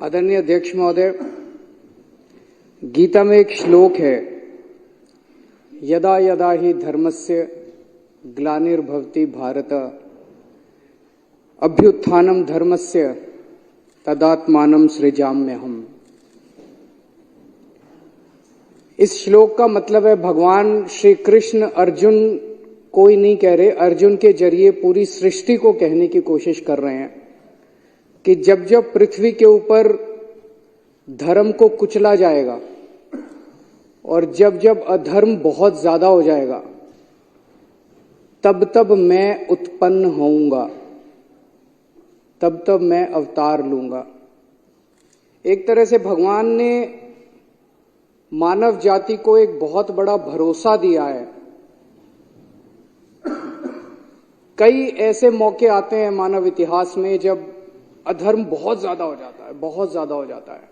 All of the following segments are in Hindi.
आदरणीय अध्यक्ष महोदय, गीता में एक श्लोक है, यदा यदा हि धर्मस्य ग्लानिर्भवति भारत अभ्युत्थानं धर्मस्य तदात्मानं सृजाम्यहम्। इस श्लोक का मतलब है भगवान श्री कृष्ण अर्जुन कोई नहीं कह रहे, अर्जुन के जरिए पूरी सृष्टि को कहने की कोशिश कर रहे हैं कि जब जब पृथ्वी के ऊपर धर्म को कुचला जाएगा और जब जब अधर्म बहुत ज्यादा हो जाएगा, तब तब मैं उत्पन्न होऊंगा, तब तब मैं अवतार लूंगा। एक तरह से भगवान ने मानव जाति को एक बहुत बड़ा भरोसा दिया है। कई ऐसे मौके आते हैं मानव इतिहास में जब अधर्म बहुत ज्यादा हो जाता है, बहुत ज्यादा हो जाता है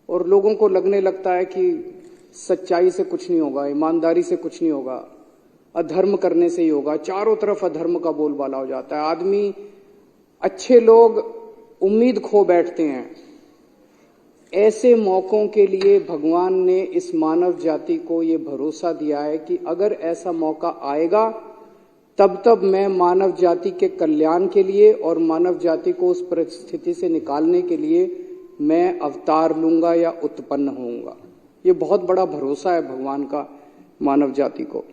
और लोगों को लगने लगता है कि सच्चाई से कुछ नहीं होगा, ईमानदारी से कुछ नहीं होगा, अधर्म करने से ही होगा। चारों तरफ अधर्म का बोलबाला हो जाता है, आदमी, अच्छे लोग उम्मीद खो बैठते हैं। ऐसे मौकों के लिए भगवान ने इस मानव जाति को ये भरोसा दिया है कि अगर ऐसा मौका आएगा तब तब मैं मानव जाति के कल्याण के लिए और मानव जाति को उस परिस्थिति से निकालने के लिए मैं अवतार लूंगा या उत्पन्न होऊंगा। ये बहुत बड़ा भरोसा है भगवान का मानव जाति को।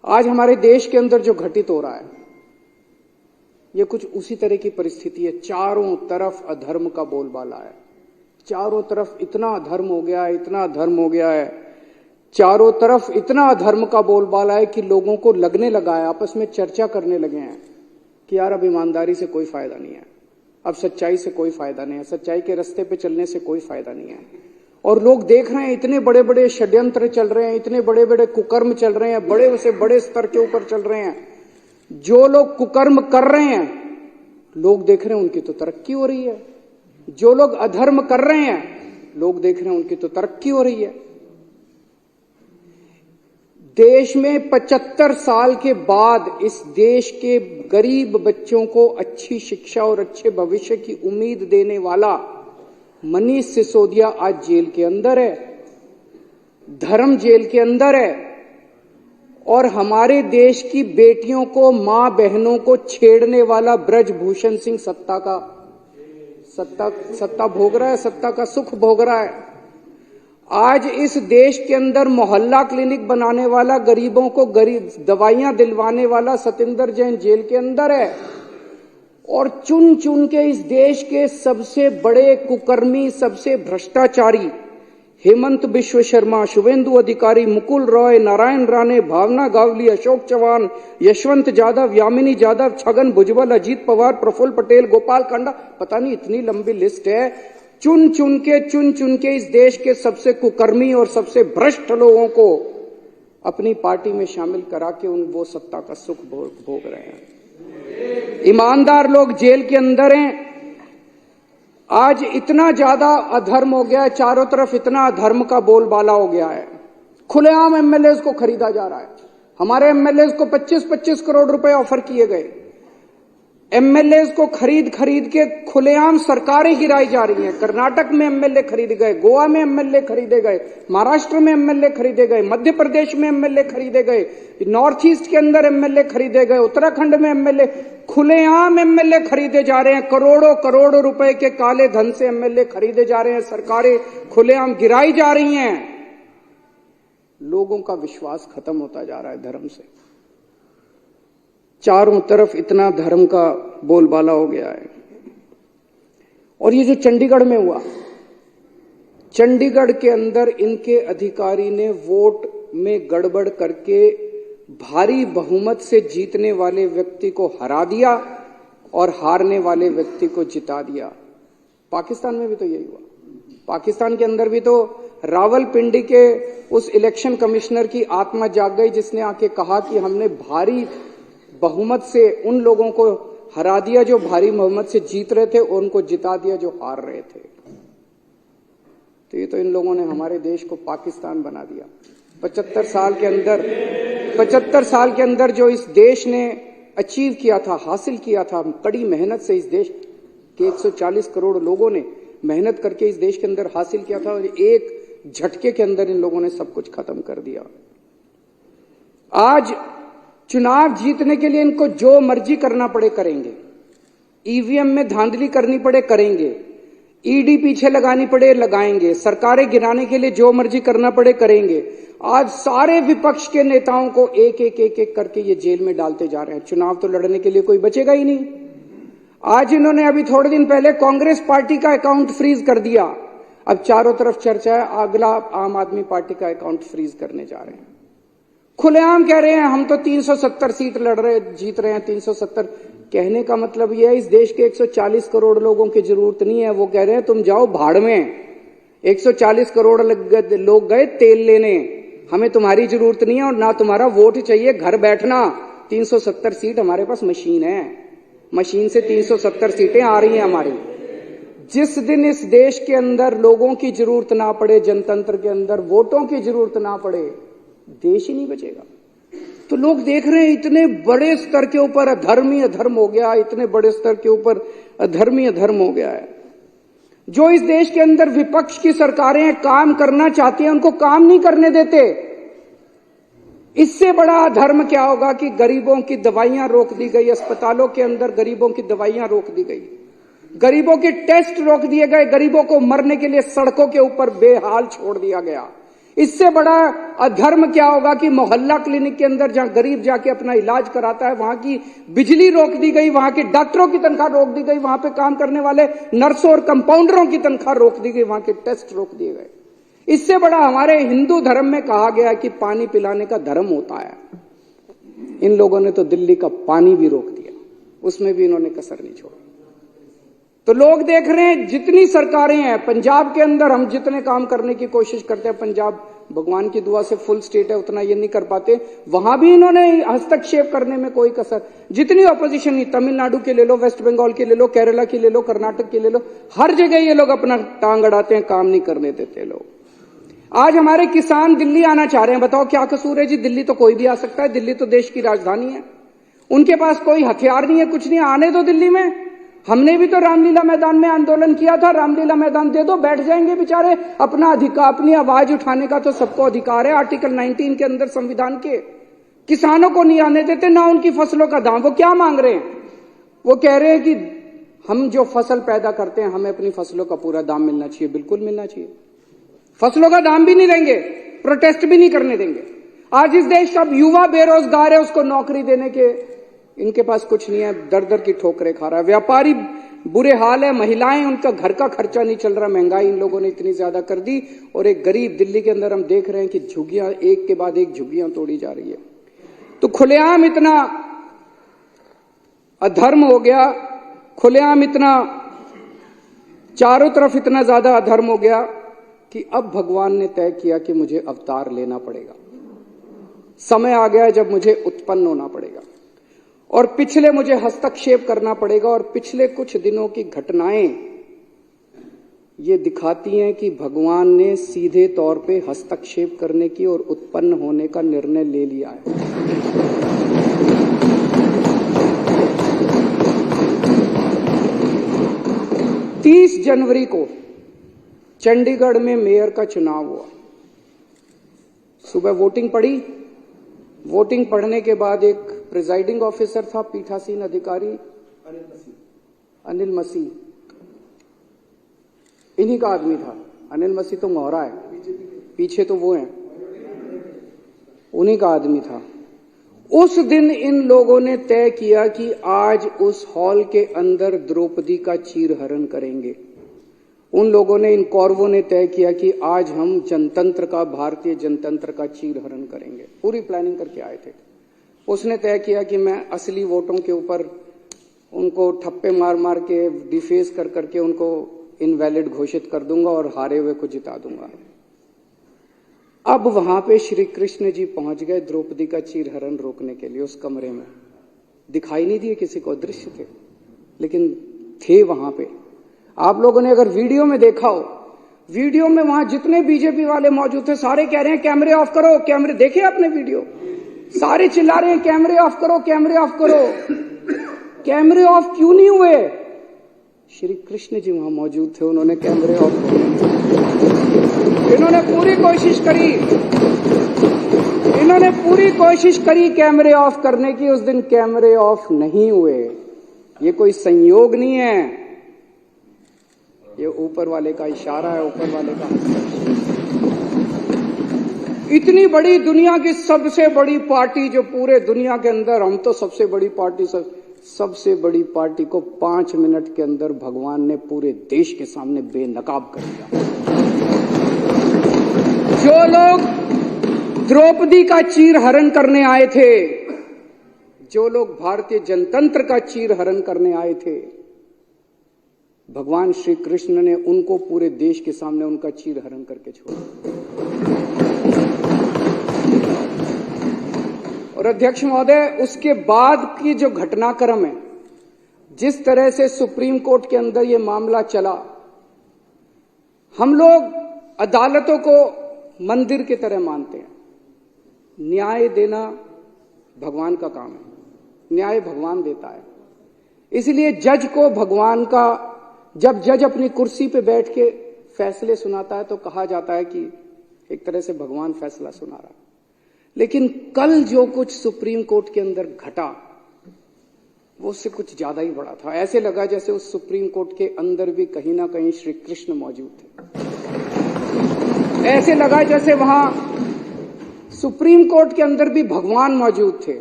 आज हमारे देश के अंदर जो घटित हो रहा है, ये कुछ उसी तरह की परिस्थिति है। चारों तरफ अधर्म का बोलबाला है, चारों तरफ इतना अधर्म हो गया है, इतना अधर्म हो गया है, चारों तरफ इतना अधर्म का बोलबाला है कि लोगों को लगने लगा है, आपस में चर्चा करने लगे हैं कि यार अब ईमानदारी से कोई फायदा नहीं है, अब सच्चाई से कोई फायदा नहीं है, सच्चाई के रास्ते पे चलने से कोई फायदा नहीं है। और लोग देख रहे हैं इतने बड़े बड़े षड्यंत्र चल रहे हैं, इतने बड़े बड़े कुकर्म चल रहे हैं, बड़े से बड़े स्तर के ऊपर चल रहे हैं। जो लोग कुकर्म कर रहे हैं, लोग देख रहे हैं उनकी तो तरक्की हो रही है। जो लोग अधर्म कर रहे हैं, लोग देख रहे हैं उनकी तो तरक्की हो रही है। देश में 75 साल के बाद इस देश के गरीब बच्चों को अच्छी शिक्षा और अच्छे भविष्य की उम्मीद देने वाला मनीष सिसोदिया आज जेल के अंदर है, धर्म जेल के अंदर है। और हमारे देश की बेटियों को, मां बहनों को छेड़ने वाला ब्रजभूषण सिंह सत्ता भोग रहा है, सत्ता का सुख भोग रहा है। आज इस देश के अंदर मोहल्ला क्लिनिक बनाने वाला, गरीबों को दवाइयां दिलवाने वाला सतेंद्र जैन जेल के अंदर है। और चुन चुन के इस देश के सबसे बड़े कुकर्मी, सबसे भ्रष्टाचारी हेमंत बिश्व शर्मा, शुभेंदु अधिकारी, मुकुल रॉय, नारायण राणे, भावना गावली, अशोक चौहान, यशवंत यादव, यामिनी यादव, छगन भुजबल, अजीत पवार, प्रफुल्ल पटेल, गोपाल कांडा, पता नहीं इतनी लंबी लिस्ट है। चुन चुन के इस देश के सबसे कुकर्मी और सबसे भ्रष्ट लोगों को अपनी पार्टी में शामिल करा के वो सत्ता का सुख भोग रहे हैं। ईमानदार लोग जेल के अंदर हैं। आज इतना ज्यादा अधर्म हो गया है, चारों तरफ इतना अधर्म का बोलबाला हो गया है, खुलेआम एमएलए को खरीदा जा रहा है। हमारे एमएलए को 25-25 करोड़ रुपए ऑफर किए गए। एमएलए को खरीद के खुलेआम सरकारें गिराई जा रही हैं। कर्नाटक में एमएलए खरीदे गए, गोवा में एमएलए खरीदे गए, महाराष्ट्र में एमएलए खरीदे गए, मध्य प्रदेश में एमएलए खरीदे गए, नॉर्थ ईस्ट के अंदर एमएलए खरीदे गए, उत्तराखंड में एमएलए, खुलेआम एमएलए खरीदे जा रहे हैं। करोड़ों करोड़ों रुपए के काले धन से एमएलए खरीदे जा रहे हैं, सरकारें खुलेआम गिराई जा रही हैं। लोगों का विश्वास खत्म होता जा रहा है धर्म से। चारों तरफ इतना धर्म का बोलबाला हो गया है। और ये जो चंडीगढ़ में हुआ, चंडीगढ़ के अंदर इनके अधिकारी ने वोट में गड़बड़ करके भारी बहुमत से जीतने वाले व्यक्ति को हरा दिया और हारने वाले व्यक्ति को जिता दिया। पाकिस्तान में भी तो यही हुआ। पाकिस्तान के अंदर भी तो रावलपिंडी के उस इलेक्शन कमिश्नर की आत्मा जाग गई जिसने आके कहा कि हमने भारी बहुमत से उन लोगों को हरा दिया जो भारी बहुमत से जीत रहे थे, और उनको जिता दिया जो हार रहे थे। तो ये तो इन लोगों ने हमारे देश को पाकिस्तान बना दिया। 75 साल के अंदर जो इस देश ने अचीव किया था, हासिल किया था, कड़ी मेहनत से इस देश, कि 140 करोड़ लोगों ने मेहनत करके इस देश के अंदर हासिल किया था और एक झटके के अंदर इन लोगों ने सब कुछ खत्म कर दिया। आज चुनाव जीतने के लिए इनको जो मर्जी करना पड़े करेंगे, ईवीएम में धांधली करनी पड़े करेंगे, ईडी पीछे लगानी पड़े लगाएंगे, सरकारें गिराने के लिए जो मर्जी करना पड़े करेंगे। आज सारे विपक्ष के नेताओं को एक एक एक एक करके ये जेल में डालते जा रहे हैं। चुनाव तो लड़ने के लिए कोई बचेगा ही नहीं। आज इन्होंने अभी थोड़े दिन पहले कांग्रेस पार्टी का अकाउंट फ्रीज कर दिया। अब चारों तरफ चर्चा है अगला आम आदमी पार्टी का अकाउंट फ्रीज करने जा रहे हैं। खुलेआम कह रहे हैं हम तो 370 सीट लड़ रहे जीत रहे हैं 370। कहने का मतलब यह है इस देश के 140 करोड़ लोगों की जरूरत नहीं है। वो कह रहे हैं तुम जाओ भाड़ में। 140 करोड़ लोग गए तेल लेने, हमें तुम्हारी जरूरत नहीं है और ना तुम्हारा वोट चाहिए, घर बैठना। 370 सीट हमारे पास मशीन है, मशीन से 370 सीटें आ रही हैं हमारी। जिस दिन इस देश के अंदर लोगों की जरूरत ना पड़े, जनतंत्र के अंदर वोटों की जरूरत ना पड़े, देश ही नहीं बचेगा। तो लोग देख रहे हैं इतने बड़े स्तर के ऊपर अधर्म ही अधर्म हो गया, इतने बड़े स्तर के ऊपर अधर्म ही अधर्म हो गया है। जो इस देश के अंदर विपक्ष की सरकारें काम करना चाहती हैं उनको काम नहीं करने देते। इससे बड़ा अधर्म क्या होगा कि गरीबों की दवाइयां रोक दी गई, अस्पतालों के अंदर गरीबों की दवाइयां रोक दी गई, गरीबों के टेस्ट रोक दिए गए, गरीबों को मरने के लिए सड़कों के ऊपर बेहाल छोड़ दिया गया। इससे बड़ा अधर्म क्या होगा कि मोहल्ला क्लिनिक के अंदर जहां गरीब जाके अपना इलाज कराता है वहां की बिजली रोक दी गई, वहां के डॉक्टरों की तनख्वाह रोक दी गई, वहां पे काम करने वाले नर्सों और कंपाउंडरों की तनख्वाह रोक दी गई, वहां के टेस्ट रोक दिए गए। इससे बड़ा हमारे हिंदू धर्म में कहा गया कि पानी पिलाने का धर्म होता है। इन लोगों ने तो दिल्ली का पानी भी रोक दिया, उसमें भी इन्होंने कसर नहीं छोड़ी। तो लोग देख रहे हैं जितनी सरकारें हैं पंजाब के अंदर, हम जितने काम करने की कोशिश करते हैं, पंजाब भगवान की दुआ से फुल स्टेट है, उतना ये नहीं कर पाते, वहां भी इन्होंने हस्तक्षेप करने में कोई कसर। जितनी ऑपोजिशन नहीं, तमिलनाडु के ले लो, वेस्ट बंगाल के ले लो, केरला की ले लो, कर्नाटक की ले लो, हर जगह ये लोग अपना टांग अड़ाते हैं, काम नहीं करने देते लोग। आज हमारे किसान दिल्ली आना चाह रहे हैं, बताओ क्या कसूर है जी? दिल्ली तो कोई भी आ सकता है, दिल्ली तो देश की राजधानी है, उनके पास कोई हथियार नहीं है, कुछ नहीं, आने दो दिल्ली में। हमने भी तो रामलीला मैदान में आंदोलन किया था, रामलीला मैदान दे दो, बैठ जाएंगे बेचारे। अपना अधिकार, अपनी आवाज उठाने का तो सबको अधिकार है आर्टिकल 19 के अंदर संविधान के। किसानों को नहीं आने देते, ना उनकी फसलों का दाम। वो क्या मांग रहे हैं? वो कह रहे हैं कि हम जो फसल पैदा करते हैं हमें अपनी फसलों का पूरा दाम मिलना चाहिए। बिल्कुल मिलना चाहिए, फसलों का दाम भी नहीं देंगे, प्रोटेस्ट भी नहीं करने देंगे। आज इस देश का युवा बेरोजगार है, उसको नौकरी देने के इनके पास कुछ नहीं है, दर दर की ठोकरें खा रहा है। व्यापारी बुरे हाल है, महिलाएं, उनका घर का खर्चा नहीं चल रहा, महंगाई इन लोगों ने इतनी ज्यादा कर दी। और एक गरीब दिल्ली के अंदर हम देख रहे हैं कि झुग्गियां एक के बाद एक झुग्गियां तोड़ी जा रही है। तो खुलेआम इतना अधर्म हो गया, खुलेआम इतना चारों तरफ इतना ज्यादा अधर्म हो गया कि अब भगवान ने तय किया कि मुझे अवतार लेना पड़ेगा। समय आ गया जब मुझे उत्पन्न होना पड़ेगा और पिछले मुझे हस्तक्षेप करना पड़ेगा। और पिछले कुछ दिनों की घटनाएं ये दिखाती हैं कि भगवान ने सीधे तौर पे हस्तक्षेप करने की और उत्पन्न होने का निर्णय ले लिया है। 30 जनवरी को चंडीगढ़ में मेयर का चुनाव हुआ। सुबह वोटिंग पड़ी, वोटिंग पढ़ने के बाद एक प्रिजाइडिंग ऑफिसर था, पीठासीन अधिकारी अनिल मसीह, इन्हीं का आदमी था। अनिल मसीह तो मोहरा है, पीछे तो वो हैं, उन्हीं का आदमी था। उस दिन इन लोगों ने तय किया कि आज उस हॉल के अंदर द्रौपदी का चीरहरण करेंगे। उन लोगों ने, इन कौरवों ने तय किया कि आज हम जनतंत्र का, भारतीय जनतंत्र का चीरहरण करेंगे। पूरी प्लानिंग करके आए थे। उसने तय किया कि मैं असली वोटों के ऊपर उनको ठप्पे मार मार के, डिफेस कर करके उनको इनवैलिड घोषित कर दूंगा और हारे हुए को जिता दूंगा। अब वहां पे श्री कृष्ण जी पहुंच गए द्रौपदी का चीरहरण रोकने के लिए। उस कमरे में दिखाई नहीं दिए किसी को, दृश्य थे, लेकिन थे वहां पे। आप लोगों ने अगर वीडियो में देखा हो, वीडियो में वहां जितने बीजेपी वाले मौजूद थे सारे कह रहे हैं कैमरे ऑफ करो, कैमरे। देखे आपने वीडियो? सारे चिल्ला रहे हैं कैमरे ऑफ करो, कैमरे ऑफ करो। कैमरे ऑफ क्यों नहीं हुए? श्री कृष्ण जी वहां मौजूद थे, उन्होंने कैमरे ऑफ करने, इन्होंने पूरी कोशिश करी कैमरे ऑफ करने की। उस दिन कैमरे ऑफ नहीं हुए। ये कोई संयोग नहीं है, ये ऊपर वाले का इशारा है, ऊपर वाले का। इतनी बड़ी दुनिया की सबसे बड़ी पार्टी जो पूरे दुनिया के अंदर, हम तो सबसे बड़ी पार्टी, सबसे बड़ी पार्टी को 5 मिनट के अंदर भगवान ने पूरे देश के सामने बेनकाब कर दिया। जो लोग द्रौपदी का चीरहरण करने आए थे, जो लोग भारतीय जनतंत्र का चीरहरण करने आए थे, भगवान श्री कृष्ण ने उनको पूरे देश के सामने उनका चीरहरण करके छोड़ा। और अध्यक्ष महोदय, उसके बाद की जो घटनाक्रम है, जिस तरह से सुप्रीम कोर्ट के अंदर ये मामला चला, हम लोग अदालतों को मंदिर की तरह मानते हैं। न्याय देना भगवान का काम है, न्याय भगवान देता है। इसलिए जज को भगवान का, जब जज अपनी कुर्सी पे बैठ के फैसले सुनाता है तो कहा जाता है कि एक तरह से भगवान फैसला सुना रहा है। लेकिन कल जो कुछ सुप्रीम कोर्ट के अंदर घटा, वो उससे कुछ ज्यादा ही बड़ा था। ऐसे लगा जैसे उस सुप्रीम कोर्ट के अंदर भी कहीं ना कहीं श्री कृष्ण मौजूद थे। ऐसे लगा जैसे वहां सुप्रीम कोर्ट के अंदर भी भगवान मौजूद थे।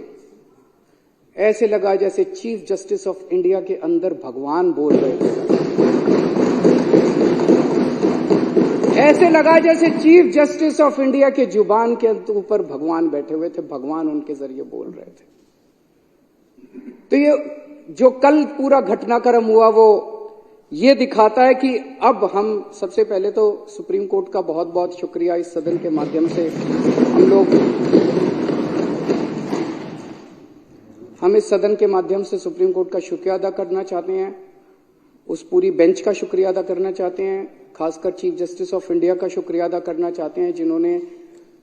ऐसे लगा जैसे चीफ जस्टिस ऑफ इंडिया के अंदर भगवान बोल रहे थे। ऐसे लगा जैसे चीफ जस्टिस ऑफ इंडिया के जुबान के ऊपर भगवान बैठे हुए थे, भगवान उनके जरिए बोल रहे थे। तो ये जो कल पूरा घटनाक्रम हुआ, वो ये दिखाता है कि अब हम, सबसे पहले तो सुप्रीम कोर्ट का बहुत बहुत शुक्रिया, इस सदन के माध्यम से हम इस सदन के माध्यम से सुप्रीम कोर्ट का शुक्रिया अदा करना चाहते हैं, उस पूरी बेंच का शुक्रिया अदा करना चाहते हैं, खासकर चीफ जस्टिस ऑफ इंडिया का शुक्रिया अदा करना चाहते हैं, जिन्होंने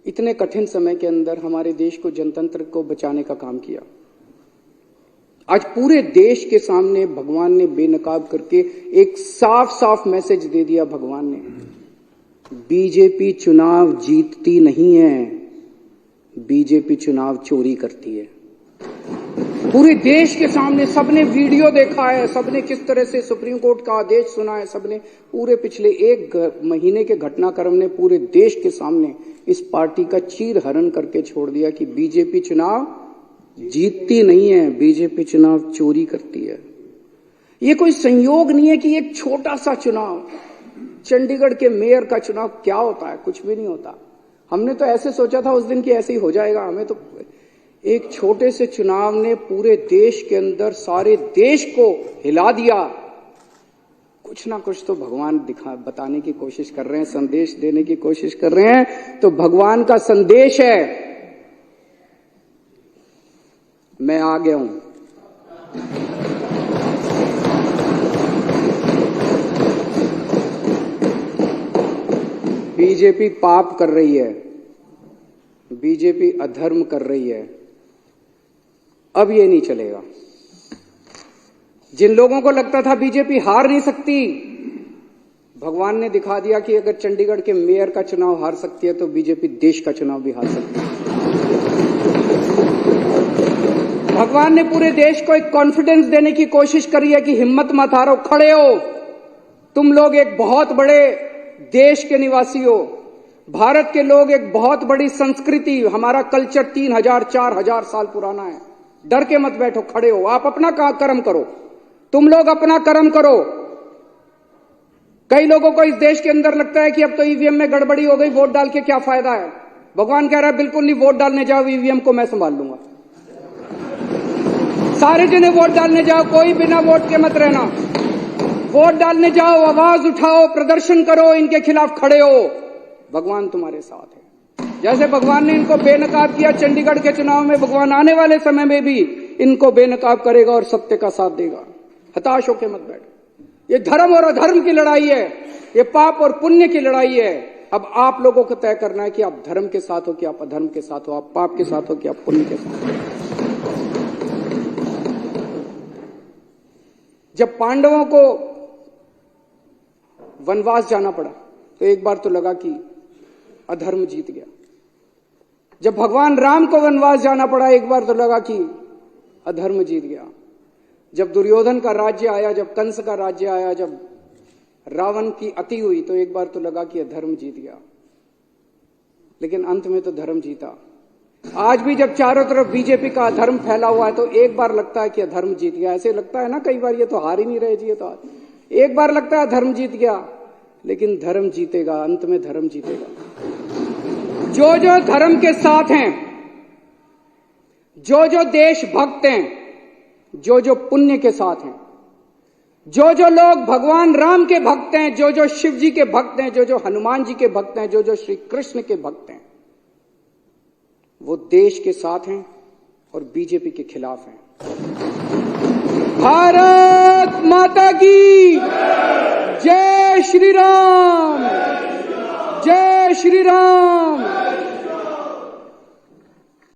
इतने कठिन समय के अंदर हमारे देश को, जनतंत्र को बचाने का काम किया। आज पूरे देश के सामने भगवान ने बेनकाब करके एक साफ साफ मैसेज दे दिया। भगवान ने, बीजेपी चुनाव जीतती नहीं है, बीजेपी चुनाव चोरी करती है। पूरे देश के सामने सबने वीडियो देखा है, सबने किस तरह से सुप्रीम कोर्ट का आदेश सुना है, सबने पूरे पिछले 1 महीने के घटनाक्रम ने पूरे देश के सामने इस पार्टी का चीरहरण करके छोड़ दिया कि बीजेपी चुनाव जीतती नहीं है, बीजेपी चुनाव चोरी करती है। ये कोई संयोग नहीं है कि एक छोटा सा चुनाव, चंडीगढ़ के मेयर का चुनाव क्या होता है, कुछ भी नहीं होता। हमने तो ऐसे सोचा था उस दिन कि ऐसे ही हो जाएगा। हमें तो एक छोटे से चुनाव ने पूरे देश के अंदर सारे देश को हिला दिया। कुछ ना कुछ तो भगवान बताने की कोशिश कर रहे हैं, संदेश देने की कोशिश कर रहे हैं। तो भगवान का संदेश है, मैं आ गया हूं। बीजेपी पाप कर रही है, बीजेपी अधर्म कर रही है, अब ये नहीं चलेगा। जिन लोगों को लगता था बीजेपी हार नहीं सकती, भगवान ने दिखा दिया कि अगर चंडीगढ़ के मेयर का चुनाव हार सकती है तो बीजेपी देश का चुनाव भी हार सकती है। भगवान ने पूरे देश को एक कॉन्फिडेंस देने की कोशिश करी है कि हिम्मत मत हारो, खड़े हो, तुम लोग एक बहुत बड़े देश के निवासी हो। भारत के लोग एक बहुत बड़ी संस्कृति, हमारा कल्चर 3000-4000 साल पुराना है। डर के मत बैठो, खड़े हो, आप अपना कर्म करो, तुम लोग अपना कर्म करो। कई लोगों को इस देश के अंदर लगता है कि अब तो ईवीएम में गड़बड़ी हो गई, वोट डाल के क्या फायदा है। भगवान कह रहा है बिल्कुल नहीं, वोट डालने जाओ, ईवीएम को मैं संभाल लूंगा। सारे जने वोट डालने जाओ, कोई बिना वोट के मत रहना। वोट डालने जाओ, आवाज उठाओ, प्रदर्शन करो, इनके खिलाफ खड़े हो, भगवान तुम्हारे साथ है। जैसे भगवान ने इनको बेनकाब किया चंडीगढ़ के चुनाव में, भगवान आने वाले समय में भी इनको बेनकाब करेगा और सत्य का साथ देगा। हताश होकर मत बैठो। ये धर्म और अधर्म की लड़ाई है, ये पाप और पुण्य की लड़ाई है। अब आप लोगों को तय करना है कि आप धर्म के साथ हो कि आप अधर्म के साथ हो, आप पाप के साथ हो कि आप पुण्य के साथ हो। जब पांडवों को वनवास जाना पड़ा तो एक बार तो लगा कि अधर्म जीत गया। जब भगवान राम को वनवास जाना पड़ा एक बार तो लगा कि अधर्म जीत गया। जब दुर्योधन का राज्य आया, जब कंस का राज्य आया, जब रावण की अति हुई तो एक बार तो लगा कि अधर्म जीत गया, लेकिन अंत में तो धर्म जीता। आज भी जब चारों तरफ बीजेपी का अधर्म फैला हुआ है तो एक बार लगता है कि अधर्म जीत गया। ऐसे लगता है ना कई बार, ये तो हार ही नहीं रहे जी, ये तो एक बार लगता है धर्म जीत गया, लेकिन धर्म जीतेगा, अंत में धर्म जीतेगा। जो जो धर्म के साथ हैं, जो जो देशभक्त हैं, जो जो पुण्य के साथ हैं, जो जो लोग भगवान राम के भक्त हैं, जो जो शिव जी के भक्त हैं, जो जो हनुमान जी के भक्त हैं, जो जो श्री कृष्ण के भक्त हैं, वो देश के साथ हैं और बीजेपी के खिलाफ हैं। भारत माता की जय श्री राम, जय श्री राम।